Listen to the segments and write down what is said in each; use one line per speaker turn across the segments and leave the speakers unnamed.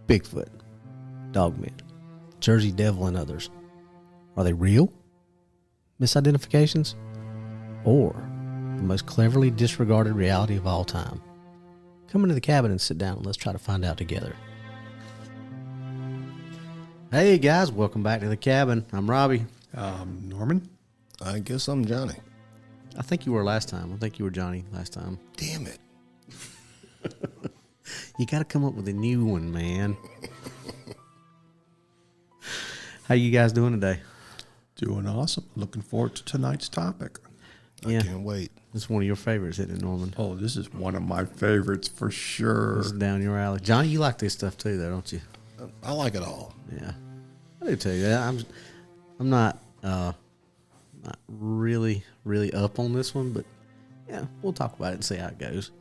Bigfoot, Dogman, Jersey Devil, and others. Are they real? Misidentifications? Or the most cleverly disregarded reality of all time? Come into the cabin and sit down and let's try to find out together. Hey guys, welcome back to the cabin. I'm Robbie.
Norman?
I guess I'm Johnny.
I think you were last time. I think you were Johnny last time.
Damn it.
You got to come up with a new one, man. How you guys doing today?
Doing awesome. Looking forward to tonight's topic.
Yeah.
I can't wait.
This is one of your favorites, isn't it, Norman?
Oh, this is one of my favorites for sure.
This is down your alley. Johnny, you like this stuff too, though, don't you?
I like it all.
Yeah. I do too. Yeah, I'm not really up on this one, but yeah, we'll talk about it and see how it goes.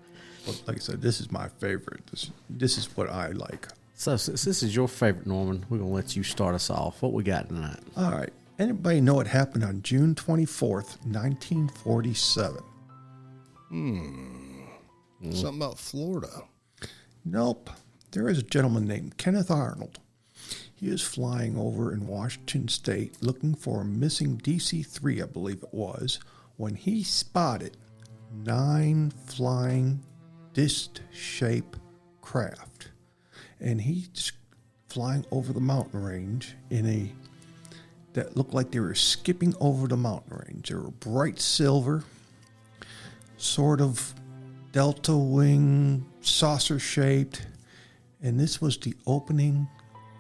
Well, like I said, this is my favorite. This is what I like.
So since this is your favorite, Norman, we're going to let you start us off. What we got tonight?
All right. Anybody know what happened on June 24th, 1947?
Something about Florida.
Nope. There is a gentleman named Kenneth Arnold. He is flying over in Washington State looking for a missing DC-3, I believe it was, when he spotted 9 flying disc-shaped craft. And he's flying over the mountain range that looked like they were skipping over the mountain range. They were bright silver, sort of delta wing, saucer shaped, and this was the opening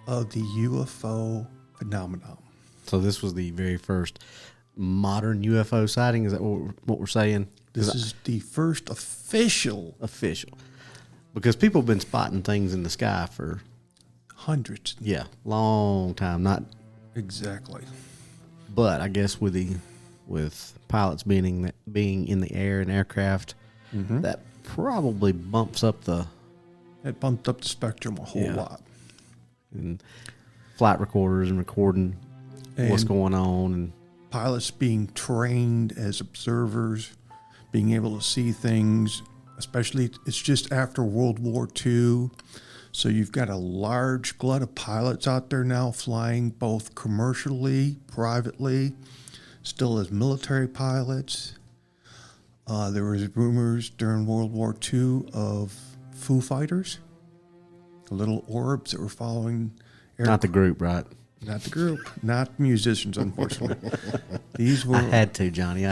of the UFO phenomenon.
So this was the very first modern UFO sighting? Is that what we're saying?
This is the first official.
Because people have been spotting things in the sky for
Hundreds.
Yeah, long time. Not
exactly.
But I guess with pilots being in the air and aircraft, that probably bumps up
It bumped up the spectrum a whole lot.
And flight recorders and recording what's going on, and
pilots being trained as observers, being able to see things. Especially, it's just after World War II. So you've got a large glut of pilots out there now flying both commercially, privately, still as military pilots. There was rumors during World War II of Foo Fighters, the little orbs that were following.
Not the group, right?
Not the group, not musicians, unfortunately. These were.
I had to, Johnny.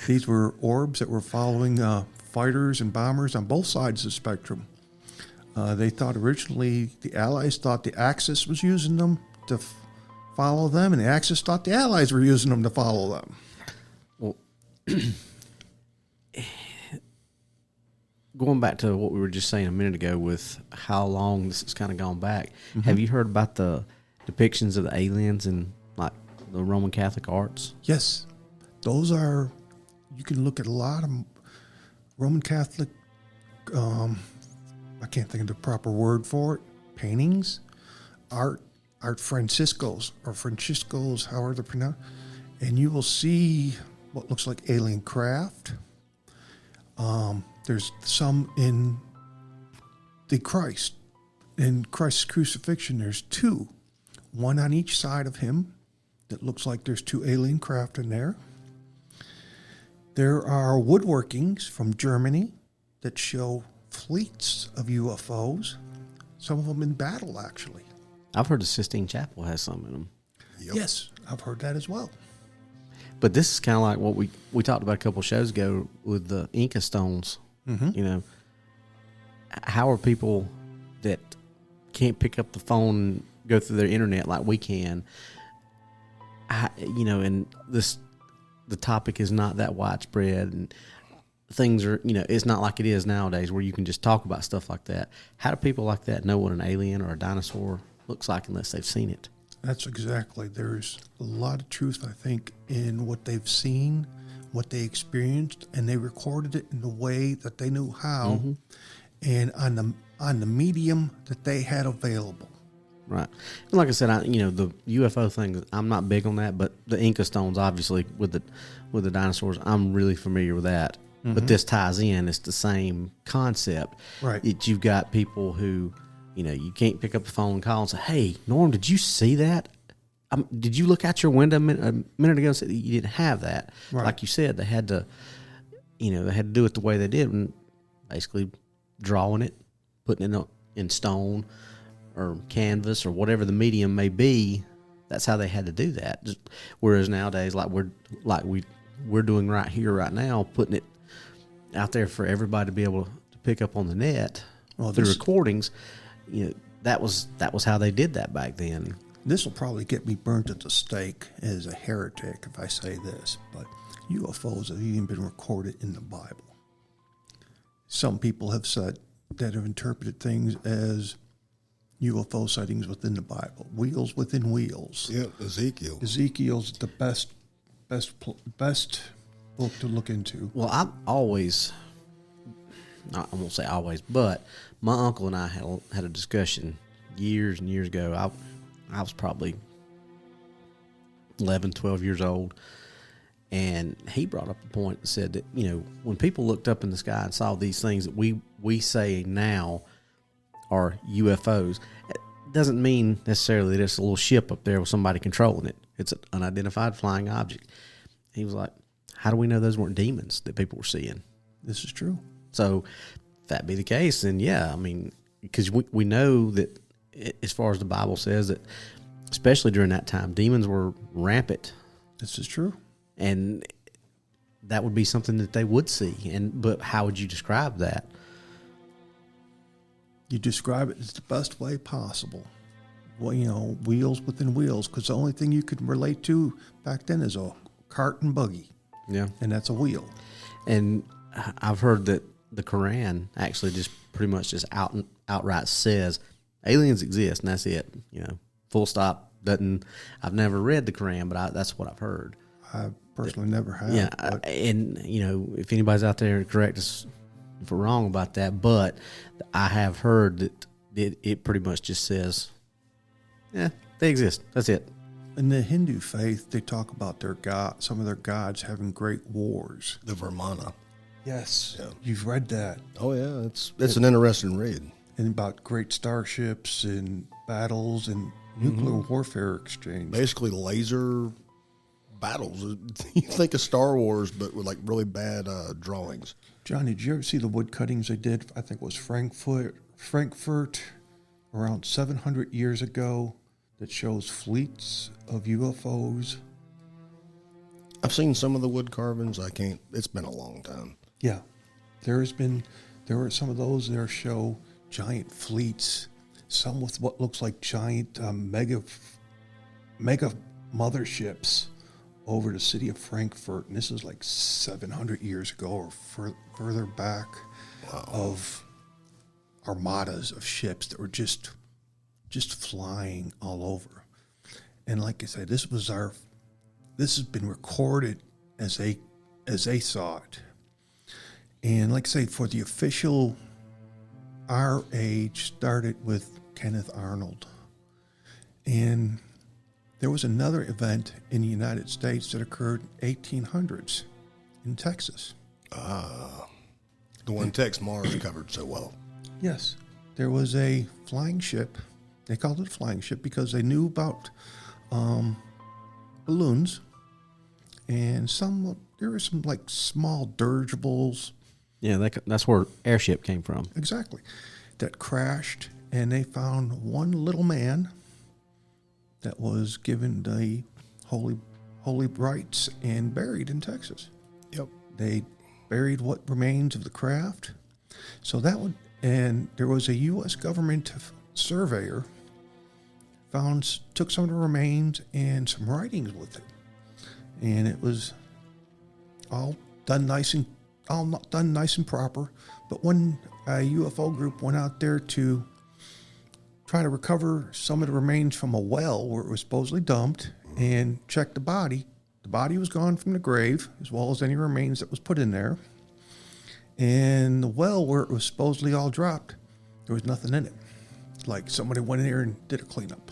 These were orbs that were following fighters and bombers on both sides of the spectrum. They thought originally the Allies thought the Axis was using them to follow them, and the Axis thought the Allies were using them to follow them.
Well, going back to what we were just saying a minute ago with how long this has kind of gone back, have you heard about the depictions of the aliens in like the Roman Catholic arts?
Yes, those are. You can look at a lot of Roman Catholic. I can't think of the proper word for it. Paintings, art Franciscos, however they're pronounced, and you will see what looks like alien craft. There's some in Christ's crucifixion. There's 2, one on each side of him. That looks like there's 2 alien craft in there. There are woodworkings from Germany that show fleets of UFOs, some of them in battle, actually.
I've heard the Sistine Chapel has some in them.
Yep.
Yes, I've heard that as well.
But this is kind of like what we talked about a couple of shows ago with the Inca stones. You know, how are people that can't pick up the phone and go through their internet like we can, and the topic is not that widespread, and things are, it's not like it is nowadays where you can just talk about stuff like that. How do people like that know what an alien or a dinosaur looks like unless they've seen it?
That's exactly. There's a lot of truth, I think, in what they've seen, what they experienced, and they recorded it in the way that they knew how, and on the medium that they had available.
Right. And like I said, the UFO thing, I'm not big on that, but the Inca stones, obviously, with the dinosaurs, I'm really familiar with that. But this ties in. It's the same concept.
Right.
You've got people who, you can't pick up the phone and call and say, "Hey, Norm, did you see that? Did you look out your window a minute ago and say that you didn't have that?"
Right.
Like you said, they had to, they had to do it the way they did, and basically drawing it, putting it in stone or canvas or whatever the medium may be. That's how they had to do that. Whereas nowadays, we're doing right here, right now, putting it out there for everybody to be able to pick up on the net through recordings. That was how they did that back then.
This will probably get me burnt at the stake as a heretic if I say this, but UFOs have even been recorded in the Bible. Some people have said that have interpreted things as UFO sightings within the Bible. Wheels within wheels.
Yep, Ezekiel.
Ezekiel's the best book to look into.
Well, I won't say always, but my uncle and I had a discussion years and years ago. I was probably 11, 12 years old, and he brought up a point and said that, when people looked up in the sky and saw these things that we say now are UFOs, it doesn't mean necessarily that it's a little ship up there with somebody controlling it. It's an unidentified flying object. He was like, how do we know those weren't demons that people were seeing?
This is true.
So if that be the case, then yeah, because we know that as far as the Bible says that, especially during that time, demons were rampant.
This is true.
And that would be something that they would see. But how would you describe that?
You describe it as the best way possible. Well, wheels within wheels, because the only thing you could relate to back then is a cart and buggy.
Yeah.
And that's a wheel.
And I've heard that the Quran actually just pretty much just outright says aliens exist, and that's it. Full stop. I've never read the Quran, but that's what I've heard.
I personally never have.
Yeah,
but
and if anybody's out there, correct us if we're wrong about that, but I have heard that it pretty much just says, yeah, they exist. That's it.
in the Hindu faith, they talk about some of their gods having great wars.
The Vermana.
Yes,
Yeah.
you've read that.
Oh yeah, it's an interesting read.
And about great starships and battles and nuclear warfare exchange.
Basically, laser battles. You think of Star Wars, but with like really bad drawings.
Johnny, did you ever see the wood cuttings they did? I think it was Frankfurt around 700 years ago that shows fleets of UFOs.
I've seen some of the wood carvings. It's been a long time.
Yeah, there were some of those there show giant fleets, some with what looks like giant mega motherships over the city of Frankfurt, and this is like 700 years ago or further back.
Wow.
Of armadas of ships that were just flying all over. And like I said, this has been recorded as they saw it. And like I say, for the official, our age started with Kenneth Arnold. And there was another event in the United States that occurred in 1800s in Texas.
The one Tex Mars covered so well.
Yes, there was a flying ship. They called it a flying ship because they knew about balloons, and there were some like small dirigibles.
Yeah, that's where airship came from.
Exactly, that crashed, and they found one little man that was given the holy rites and buried in Texas.
Yep.
They buried what remains of the craft. And there was a U.S. government surveyor took some of the remains and some writings with it, and it was all done nice and proper. But when a UFO group went out there to try to recover some of the remains from a well where it was supposedly dumped and check the body was gone from the grave, as well as any remains that was put in there. And the well where it was supposedly all dropped, there was nothing in it. It's like somebody went in there and did a cleanup.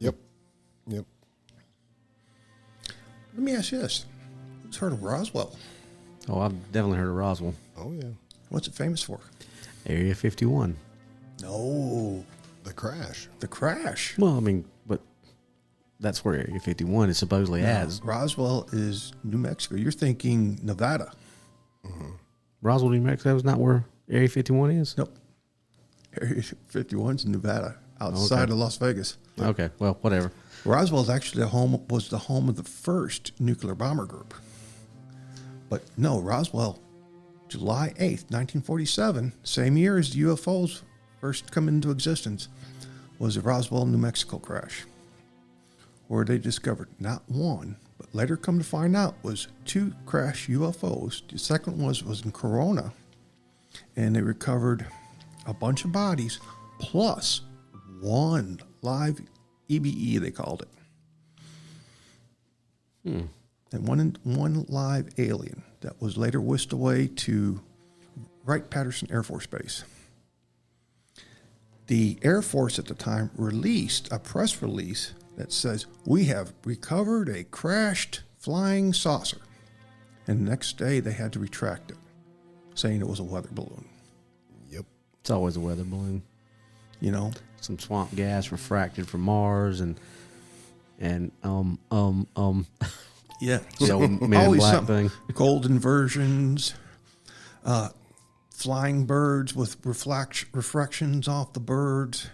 Yep.
Let me ask you this. Who's heard of Roswell?
Oh, I've definitely heard of Roswell.
Oh yeah.
What's it famous for?
Area 51.
No,
The crash.
the crash.
Well, I mean, but that's where Area 51 is supposedly at.
Roswell is New Mexico. You're thinking Nevada.
Roswell, New Mexico is not where Area 51 is?
Nope. Area 51's Nevada, outside of Las Vegas.
Okay, well, whatever.
Roswell is actually was the home of the first nuclear bomber group. But no, Roswell, July 8th, 1947, same year as the UFOs first come into existence, was the Roswell, New Mexico crash, where they discovered not one, but later come to find out was 2 crashed UFOs. The second was in Corona, and they recovered a bunch of bodies plus 1 live EBE, they called it. And one live alien that was later whisked away to Wright-Patterson Air Force Base. The Air Force at the time released a press release that says, "We have recovered a crashed flying saucer." And the next day they had to retract it, saying it was a weather balloon.
Yep.
It's always a weather balloon.
You know?
Some swamp gas refracted from Mars and
Yeah.
the old Men in
Always
Black
something.
thing.
Cold inversions, flying birds with refractions off the birds.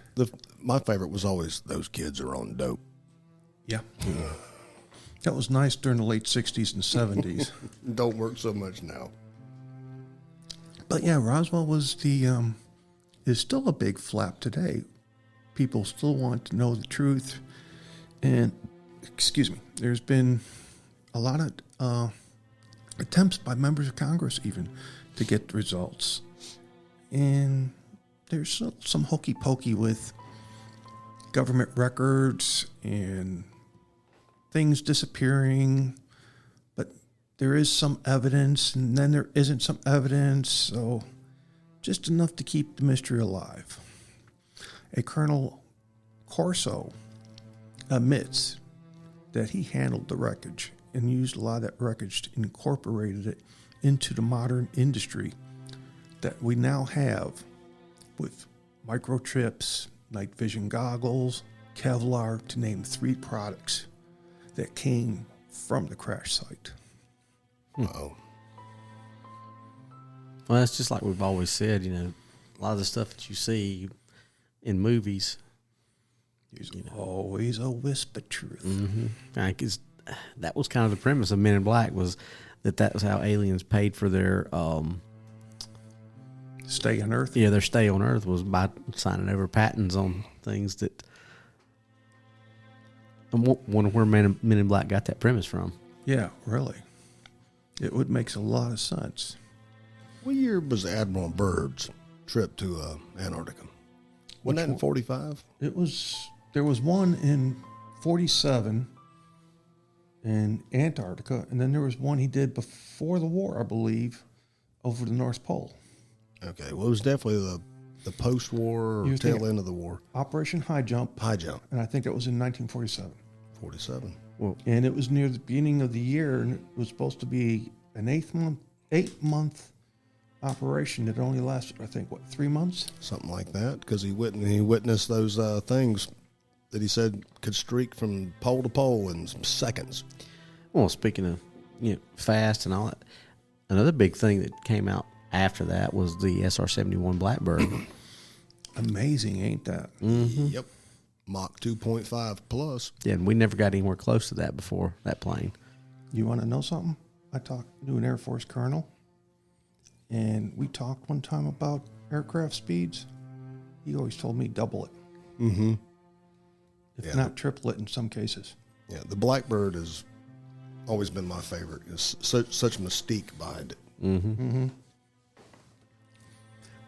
My favorite was always those kids are on dope.
Yeah. That was nice during the late 60s and 70s.
Don't work so much now.
But yeah, Roswell was is still a big flap today. People still want to know the truth. And, excuse me, there's been a lot of attempts by members of Congress even to get the results. And there's some hokey pokey with government records and things disappearing, but there is some evidence, and then there isn't some evidence, so just enough to keep the mystery alive. A Colonel Corso admits that he handled the wreckage and used a lot of that wreckage to incorporated it into the modern industry that we now have with microchips, night vision goggles, Kevlar, to name 3 products that came from the crash site.
Uh-oh.
Well, it's just like we've always said, you know, a lot of the stuff that you see in movies.
There's always a wisp of truth.
Like that was kind of the premise of Men in Black, was that was how aliens paid for their
Stay on Earth.
their stay on Earth, was by signing over patents on things that. I wonder where Men in Black got that premise from.
Yeah, really. It would make a lot of sense.
What year was Admiral Byrd's trip to Antarctica? Wasn't that in 45?
There was one in 47 in Antarctica, and then there was one he did before the war, I believe, over the North Pole.
Okay, well, it was definitely the post-war or tail end of the war.
Operation High Jump.
High jump,
And I think that was in 1947.
47.
And it was near the beginning of the year, and it was supposed to be an 8-month operation that only lasted, I think, 3 months?
Something like that, because he witnessed those things that he said could streak from pole to pole in some seconds.
Well, speaking of fast and all that, another big thing that came out after that was the SR-71 Blackbird.
Amazing, ain't that?
Yep. Mach 2.5 plus.
Yeah, and we never got anywhere close to that before, that plane.
You want to know something? I talked to an Air Force colonel, and we talked one time about aircraft speeds. He always told me double it.
Mm-hmm.
If not triple it in some cases.
Yeah, the Blackbird has always been my favorite. It's such mystique behind it.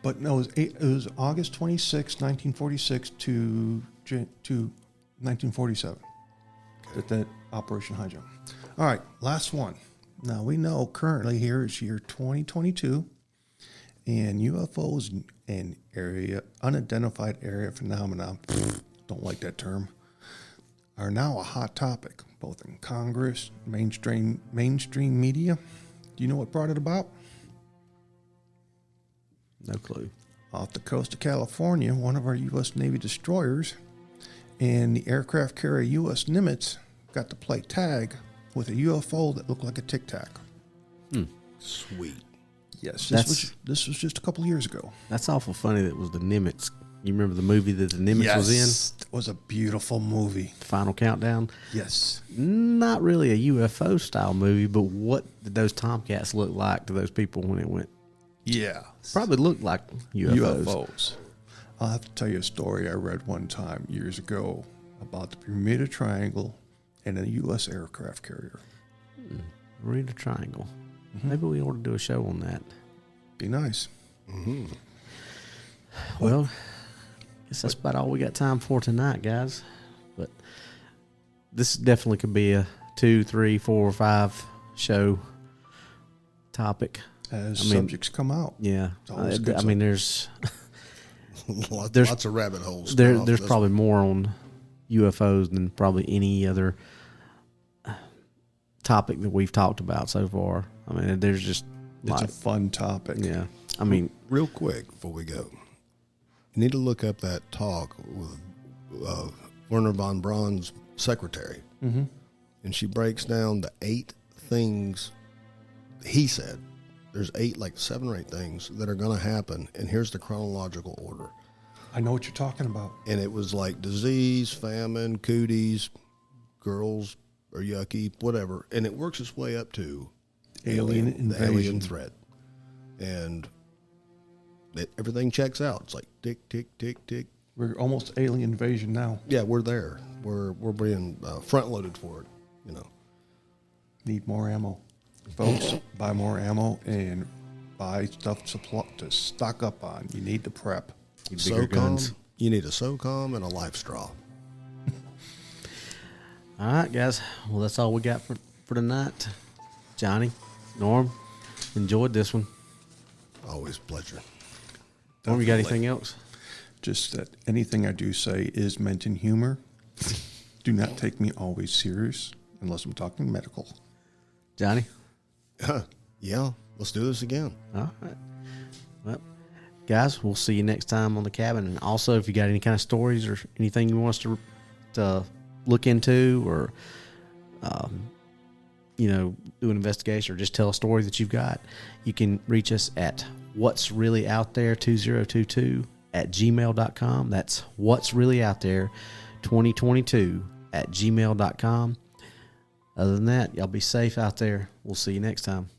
But no, it was August 26, 1946 to 1947 that Operation High Jump. All right, last one. Now, we know currently here is year 2022, and UFOs and unidentified area phenomena, don't like that term, are now a hot topic, both in Congress, mainstream media. Do you know what brought it about?
No clue.
off the coast of California, one of our U.S. Navy destroyers and the aircraft carrier U.S. Nimitz got to play tag with a UFO that looked like a Tic Tac.
Sweet.
Yes, this was just a couple years ago.
That's awful funny that it was the Nimitz. You remember the movie that the Nimitz was in?
It was a beautiful movie.
Final Countdown?
Yes.
Not really a UFO style movie, but what did those Tomcats look like to those people when it went?
Yeah.
Probably looked like UFOs.
UFOs. I'll have to tell you a story I read one time years ago about the Bermuda Triangle and a U.S. aircraft carrier.
Bermuda Triangle. Maybe we ought to do a show on that.
Be nice.
Well, I guess that's about all we got time for tonight, guys. But this definitely could be a 2, 3, 4, 5 show topic.
As subjects come out.
Yeah.
Always a good
I mean, there's
lots of rabbit holes.
there's probably more on UFOs than probably any other topic that we've talked about so far. I mean, there's just
It's a fun topic.
yeah. I mean,
Real quick before we go, you need to look up that talk with Werner von Braun's secretary.
Mm-hmm.
And she breaks down the 8 things he said. There's 7 or 8 things that are going to happen, and here's the chronological order.
I know what you're talking about.
And it was like disease, famine, cooties, girls are yucky, whatever. And it works its way up to
Alien
the
invasion.
alien threat. And everything checks out. It's like tick, tick, tick, tick.
We're almost alien invasion now.
Yeah, we're there. We're being front loaded for it,
Need more ammo. Folks, buy more ammo and buy stuff to stock up on. You need to prep.
bigger guns.
You need a SOCOM and a life straw.
All right, guys. Well, that's all we got for tonight. Johnny, Norm, enjoyed this one.
Always a pleasure.
Norm, you got
Definitely.
anything else?
Just that anything I do say is meant in humor. Do not take me always serious unless I'm talking medical.
Johnny?
Yeah, let's do this again.
All right. Well, guys, we'll see you next time on the cabin. And also, if you got any kind of stories or anything you want us to look into or, do an investigation or just tell a story that you've got, you can reach us at what's really out there 2022 at gmail.com. That's what's really out there 2022 at gmail.com. Other than that, y'all be safe out there. We'll see you next time.